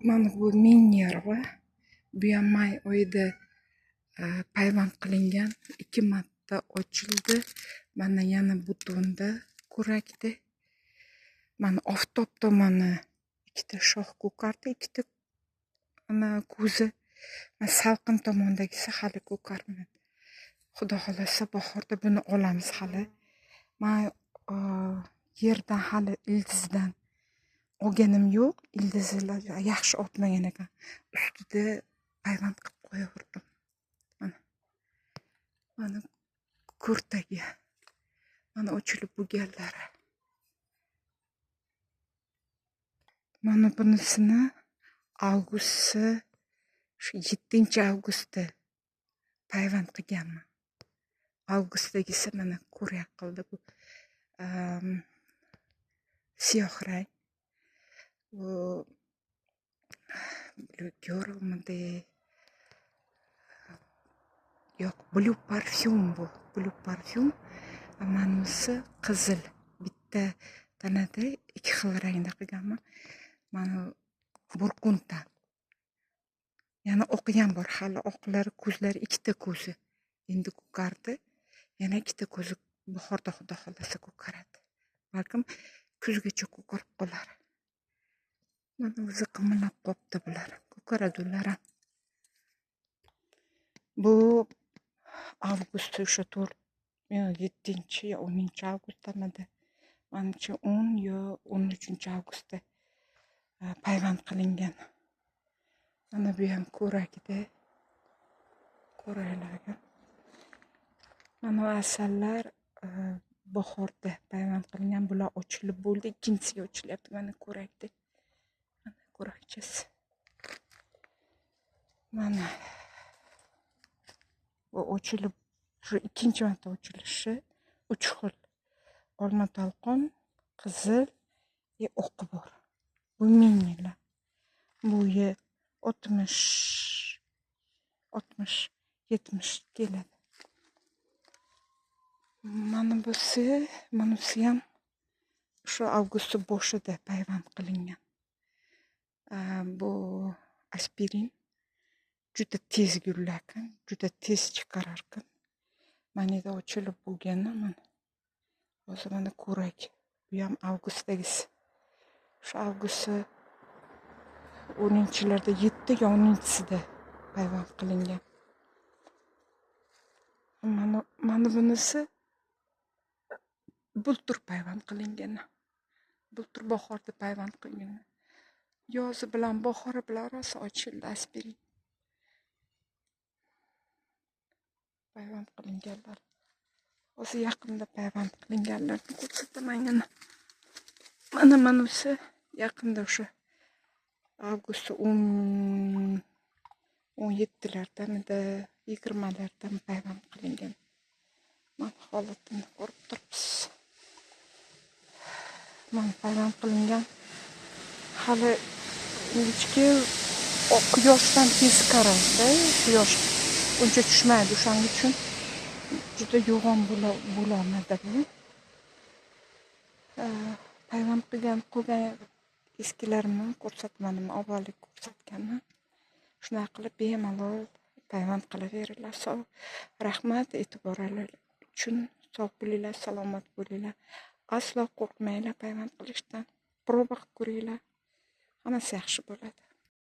Mana bu ming nervi. Bu ham may oyida payvand qilingan. 2 marta ochildi. Mana yana butonda kurakdi. Mana oftob tomoni 2 shox ko'kardi, 2 ana ko'zi. Mana salqin tomondagisi hali ko'karmadi. Xudo xolasa bahorda buni olamiz hali. Men yerdan hali ildizdan olganim yo'q. Ildizlar yaxshi otmagan ekan. Ustida payvand qilib qo'yaverdim. Mana kurtagi. Mana ochilib bo'lganlari. Mana bunisini avgust 7-avgustda payvand qilganman. Avgustdagisi mana ko'rak qildi bu. Siyoh rang. Bu ko'rmadi. Yo'q, blue parfum bu. Blue parfum. Manisi qizil. Bitta tanada 2 xil rangda qilganman. Mana burkundan. Yana oqi ham bor. Hali oqlari, ko'zlari 2 ko'zi. Endi ko'kardi. Yana 2 ko'zi bahorda xudo xolasa ko'karadi. Balkim kuzgacha ko'karib qolar. Mana o'zi qimirlab qopti bular. Ko'karadi ular ham. Bu avgust o'sha 7 yo 10-avgustdamidi. Menimcha 10 yo 13-avgustda payvand qilingan. Mana bu ham ko'rakda. Ko'raklarga. Mana asallar bahorda payvand qilingan. Bular ochilib bo'ldi. Ikkinchisiga ochilyapti. Mana ko'rakda. Mana ko'rakchasi. Mana bu ochilib shu 2-marta ochilishi 3 xil. Olma talqon, qizil va oqi bor. Bu minglar. Bu 60-70 keladi. Mana bunisi ham shu avgust boshida payvand qilingan. Bu aspirin juda tez gullakan, juda tez chiqararkan. Manida ochilib bo'lgani mana. Hozir mana ko'rak. Bu ham avgustdagisi. Shu avgust 10-larda 7 yo 10-sida payvand qilingan. Mana bunisi bultur payvand qilingan. Bultur bahorda payvand qilingan. Yozi bilan bahori bilan rosa ochildi aspirin. Payvand qilinganlar. O'zi yaqinda payvand qilinganlarni ko'rsataman. Mana bunisi yaqinda o'sha avgust 17-lardamida 20-lardan payvand qilingan. Mana holatini ko'rib turibsiz. Mana payvand qilingan. Hali ingichka quyoshdan tez qaraydi. Quyosh uncha tushmaydi. O'shaning uchun juda yo'g'on bo'lolmadi bu. Payvand qilgan eskilarimni ko'rsatmadim, avvalgi ko'rsatganman. Shunday qilib bemalol payvand qilaveringlar. Rahmat e'tiboringiz uchun. Sog' bo'linglar, salomat bo'linglar. Aslo qo'rqmanglar payvand qilishdan. Proba qilib ko'ringlar. Hammasi yaxshi bo'ladi.